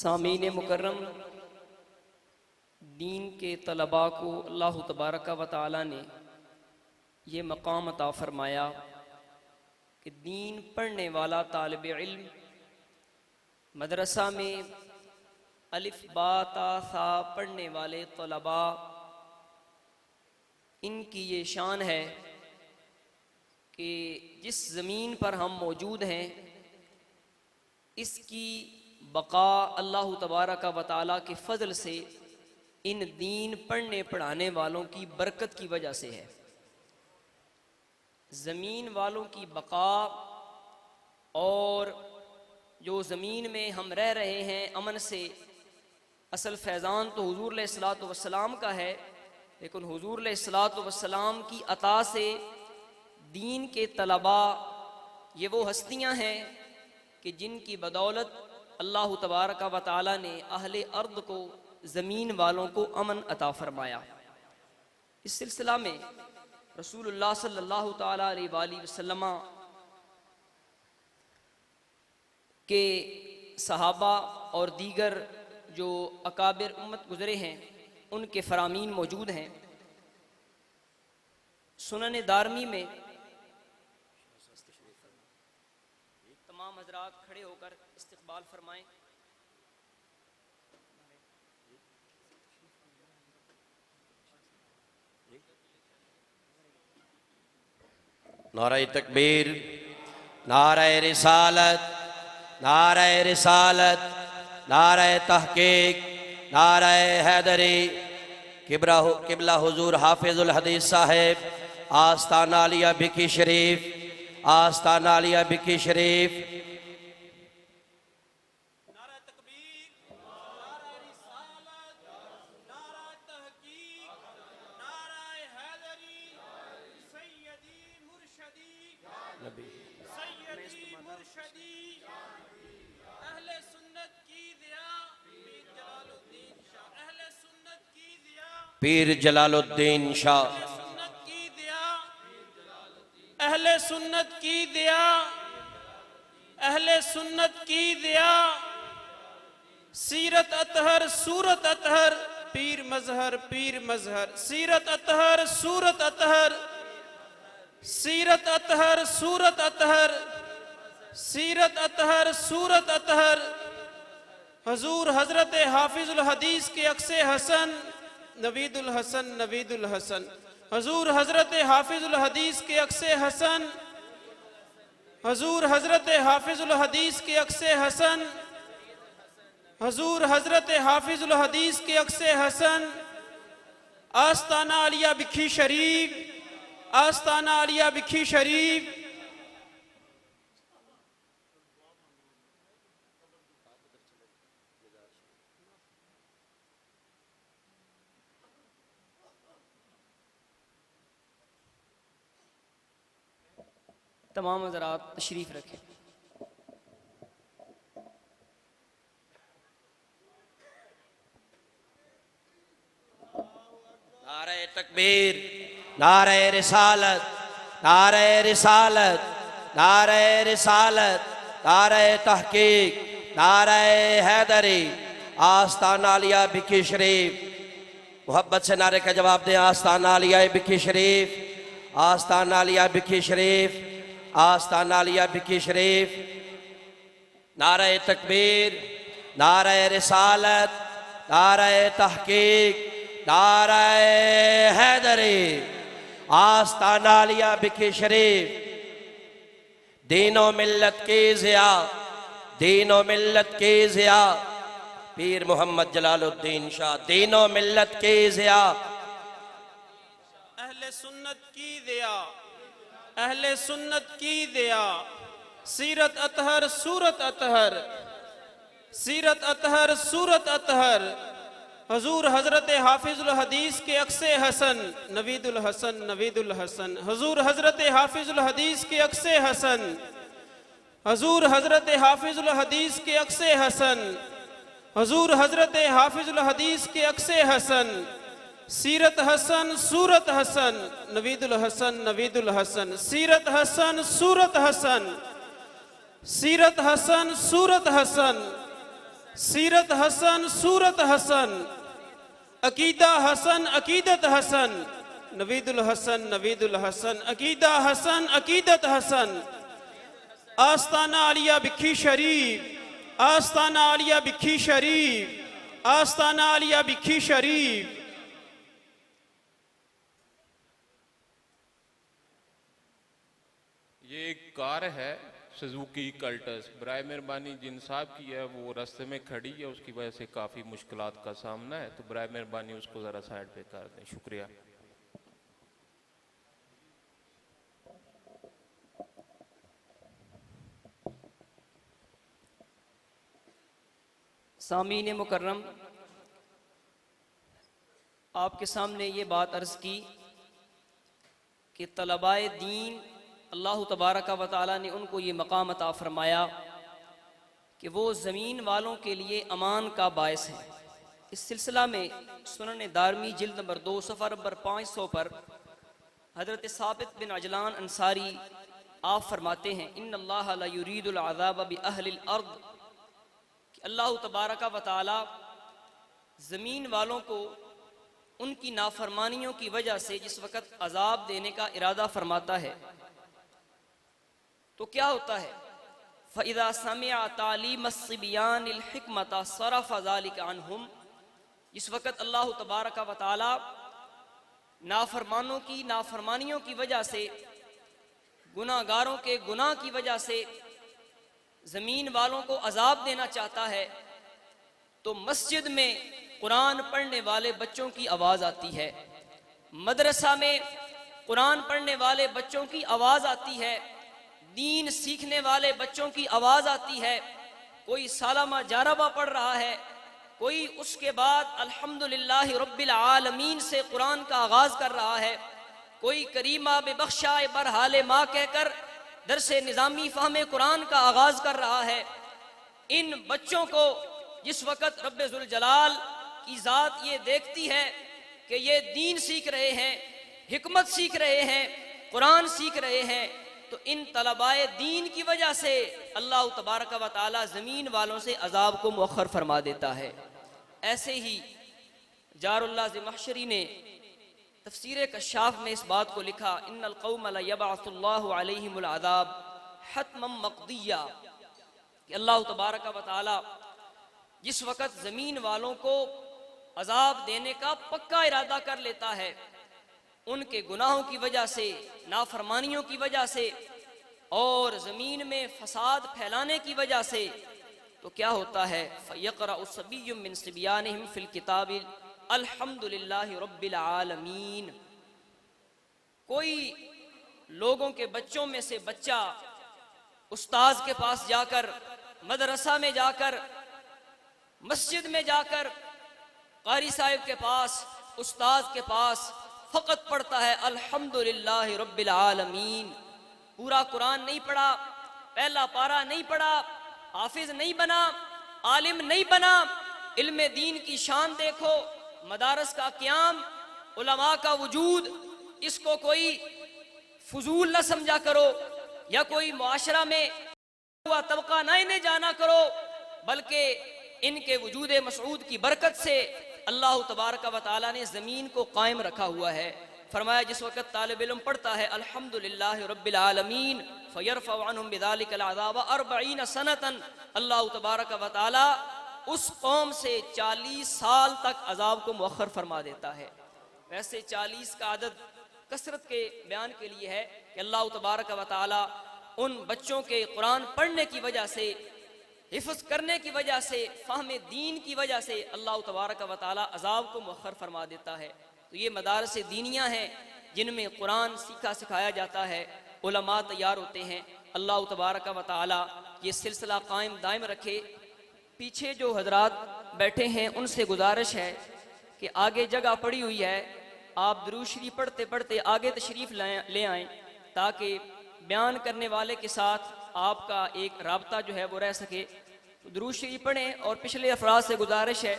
सामीन मुकर्रम, दीन के तलबा को अल्लाह तबारक व तआला ने ये मकाम अता फ़रमाया कि दीन पढ़ने वाला तालिब इल्म मदरसा में अलिफ बा ता सा पढ़ने वाले तलबा, इनकी ये शान है कि जिस ज़मीन पर हम मौजूद हैं इसकी बका अल्लाह तबारक व तआला के फ़ज़ल से इन दीन पढ़ने पढ़ाने वालों की बरकत की वजह से है। ज़मीन वालों की बका और जो ज़मीन में हम रह रहे हैं अमन से, असल फैज़ान तो हुज़ूर अलैहिस्सलातु वस्सलाम का है, लेकिन हुज़ूर अलैहिस्सलातु वस्सलाम की अता से दीन के तलबा ये वो हस्तियां हैं कि जिनकी बदौलत अल्लाह तबारक व तआला ने अहले अर्द को, ज़मीन वालों को अमन अता फ़रमाया। इस सिलसिला में रसूलुल्लाह सल्लल्लाहु तआला अलैहि वसल्लम के सहाबा और दीगर जो अकाबिर उम्मत गुज़रे हैं उनके फ़रामीन मौजूद हैं। सुनन दारमी में तमाम हज़रात खड़े होकर इस्तक़बाल फरमाएं। नारे तकबीर, नारे रिसालत, नारे रिसालत, नारे तहकीक, नारे हैदरी। किबला हुजूर हाफिजुल हदीस साहेब, आस्ताना आलिया बिकी शरीफ, आस्ताना आलिया बिकी शरीफ। पीर जलालुद्दीन शाह, अहले सुन्नत की दिया, अहले सुन्नत की दिया। सीरत अतहर सूरत अतहर, पीर मजहर पीर मजहर। सीरत अतहर सूरत अतहर, सीरत अतहर सूरत अतहर, सीरत अतहर सूरत अतहर। हजूर हजरत हाफिजुल हदीस के अक्से हसन नवीदुल हसन, नवीदुल हसन। हजूर हजरत हाफिजुल हदीस के अक्से हसन, हजूर हजरत हाफिजुल हदीस के अक्से हसन, हजूर हजरत हाफिजुल हदीस के अक्से हसन। आस्ताना आलिया बिखी शरीफ, आस्ताना आलिया बिखी शरीफ। तमाम हज़रात तशरीफ़ रखें। नारे तकबीर, नारे रिसालत, नारे रिसालत, नारे रिसालत, नारे तहकीक, नारे हैदरी। आस्ताना आलिया बिकी शरीफ। मोहब्बत से नारे का जवाब दें। आस्ताना आलिया बिकी शरीफ, आस्ताना आलिया बिकी शरीफ, आस्ताना आलिया बिकी शरीफ। नारे तकबीर, नारे रिसालत, नारे तहकीक, नारे हैदरी। आस्ताना आलिया बिकी शरीफ। दीनो मिल्लत की ज़िया, दीनो मिल्लत की ज़िया। पीर मोहम्मद जलालुद्दीन शाह, दीनो मिल्लत की ज़िया। अहले सुन्नत की दिया, अहले सुन्नत की दिया। सीरत अतहर सूरत अतहर, सीरत अतहर सूरत अतहर। हजूर हजरत हाफिजुल हदीस के अक्से हसन नवीदुल हसन, नवीदुल हसन। हजूर हजरत हाफिजुल हदीस के अक्से हसन, हजूर हजरत हाफिजुल हदीस के अक्से हसन, हजूर हजरत हाफिजुल हदीस के अक्से हसन। सीरत हसन सूरत हसन, नवीदुल हसन, नवीदुल हसन। सीरत हसन सूरत हसन, सीरत हसन सूरत हसन। सीरत हसन सूरत हसन, अकीदा हसन अकीदत हसन, नवीदुल हसन नवीदुल हसन, अकीदा हसन अकीदत हसन। आस्ताना आलिया बिखी शरीफ, आस्ताना आलिया बिखी शरीफ, आस्ताना आलिया बिखी शरीफ। ये एक कार है सुजुकी कल्टस, बराए मेहरबानी जिन साहब की है वो रास्ते में खड़ी है, उसकी वजह से काफ़ी मुश्किलात का सामना है, तो बराए मेहरबानी उसको ज़रा साइड पे कर दें, शुक्रिया। सामीन मुकर्रम, आपके सामने ये बात अर्ज़ की कि तलबाए दीन अल्लाह तबारक व तआला ने उनको ये मकाम अता फरमाया कि वो ज़मीन वालों के लिए अमान का बायस है। इस सिलसिला में सुनन दारमी जिल्द नंबर 2 सफ़ा नंबर 500 पर हज़रत साबित बिन अजलान अंसारी आप फरमाते हैं, इन्नल्लाह ला युरीदुल अज़ाब बि अहलिल अर्द, कि अल्लाह तबारक व तआला ज़मीन वालों को उनकी नाफरमानियों की वजह से जिस वक़्त अजाब देने का इरादा फरमाता है तो क्या होता है, फ़इज़ा समिअ तालीम अस्सिबियानिल हिकमत सरफ़ ज़ालिका अन्हुम, जिस वक़्त अल्लाह तबारक व तआला नाफरमानों की नाफरमानियों की वजह से, गुनाहगारों के गुनाह की वजह से ज़मीन वालों को अजाब देना चाहता है, तो मस्जिद में कुरान पढ़ने वाले बच्चों की आवाज़ आती है, मदरसा में कुरान पढ़ने वाले बच्चों की आवाज़ आती है, दीन सीखने वाले बच्चों की आवाज़ आती है। कोई सालामा जारबा पढ़ रहा है, कोई उसके बाद अल्हम्दुलिल्लाह रब्बिल आलमीन से कुरान का आगाज़ कर रहा है, कोई करीमा बेबख्शा बरहाले माँ कहकर दरसे निज़ामी फ़हमे कुरान का आगाज़ कर रहा है। इन बच्चों को जिस वक़्त रब्बे ज़ुल जलाल की ज़ात ये देखती है कि ये दीन सीख रहे हैं, हिकमत सीख रहे हैं, कुरान सीख रहे हैं, तो इन तलबाए दीन की वजह से अल्लाह तबारक व तआला ज़मीन वालों से अजाब को मुअख्खर फरमा देता है। ऐसे ही जारुल्लाह ज़मख़शरी ने तफसीर कश्शाफ में इस बात को लिखा, इन्नल कौम ला यबअसुल्लाहु अलैहिमुल अज़ाब हत्मम मक़दिया, कि अल्लाह तबारक व तआला जिस वक़्त ज़मीन वालों को अजाब देने का पक्का इरादा कर लेता है, उनके गुनाहों की वजह से, नाफरमानियों की वजह से और ज़मीन में फसाद फैलाने की वजह से, तो क्या होता है, फ़यक़रअु सबिय्युम मिन सिबियानिहिम फ़िल किताबि अल्हम्दुलिल्लाहि रब्बिल आलमीन। कोई लोगों के बच्चों में से बच्चा उस्ताद के पास जाकर, मदरसा में जाकर, मस्जिद में जाकर, कारी साहिब के पास, उस्ताद के पास फ़कत पढ़ता है अल्हम्दुलिल्लाहि रब्बिल आलमीन। पूरा कुरान नहीं पढ़ा, पहला पारा नहीं पढ़ा, हाफिज नहीं बना, आलिम नहीं बना। इल्म दीन की शान देखो, मदारस का क़याम, उलमा का वजूद, इसको कोई फजूल न समझा करो या कोई मुआशरा में हुआ तबका ना इन्हें जाना करो, बल्कि इनके वजूद मसऊद की बरकत से अल्लाह तबारक व तआला ने ज़मीन को कायम रखा हुआ है। फरमाया जिस वक़्त तालिब इल्म पढ़ता है अल्हम्दुलिल्लाहि रब्बिल आलमीन फ़यरफ़अु अन्हुम बिज़ालिकल अज़ाब 40 सनतन, अल्लाह तबारक व तआला उस कौम से 40 साल तक अजाब को मुअख्खर फरमा देता है। वैसे 40 का अदद कसरत के बयान के लिए है कि अल्लाह तबारक व तआला उन बच्चों के कुरान पढ़ने की वजह से, हिफ्ज़ करने की वजह से, फ़हम दीन की वजह से अल्लाह तबारक व तआला अजाब को मुअख्खर फरमा देता है। तो ये मदारस दीनिया हैं जिनमें कुरान सीखा सिखाया जाता है, उलमा तैयार होते हैं। अल्लाह तबारक व तआला ये सिलसिला कायम दायम रखे। पीछे जो हजरात बैठे हैं उनसे गुजारिश है कि आगे जगह पड़ी हुई है, आप दुरूद शरीफ पढ़ते पढ़ते आगे तशरीफ़ ले आएँ ताकि बयान करने वाले के साथ आपका एक राबता जो है वो रह सके। तो दुरूद शरीफ पढ़ें और पिछले अफराद से गुजारिश है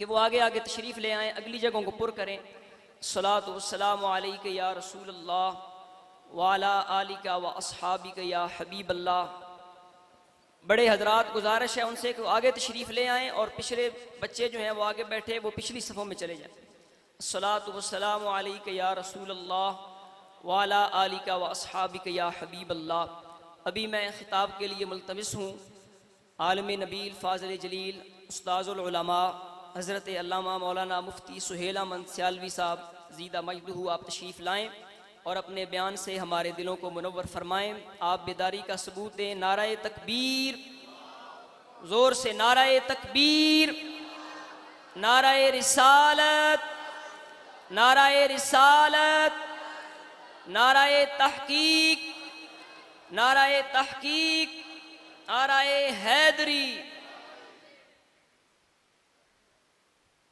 कि वो आगे आगे तशरीफ़ ले आएँ, अगली जगहों को पुर करें। सलातु वस्सलामु अलैका या रसूल अल्लाह व अला आलिका व अस्हाबिका या हबीब अल्लाह। बड़े हजरात गुजारिश है उनसे कि आगे तशरीफ़ ले आएँ और पिछले बच्चे जो हैं वो आगे बैठे, वो पिछली सफ़ों में चले जाएँ। अस्सलातु वस्सलामु अलैका या रसूल अल्लाह व अला आलिका व अस्हाबिका या हबीब अल्लाह। अभी मैं ख़िताब के लिए मुल्तमिस हूँ आलम नबील फ़ाज़िल जलील उस्ताज़ुल उलमा हज़रत अल्लामा मौलाना मुफ्ती सुहेल अहमद सियालवी साहब ज़ीदा मजदहू, आप तशरीफ़ लाएँ और अपने बयान से हमारे दिलों को मुनव्वर फरमाएँ। आप बेदारी का सबूत दें। नाराए तकबीर, ज़ोर से नाराए तकबीर, नाराए रिसालत, नाराए रिसालत, नाराए तहकीक, नाराए तहकीक, नाराए हैदरी।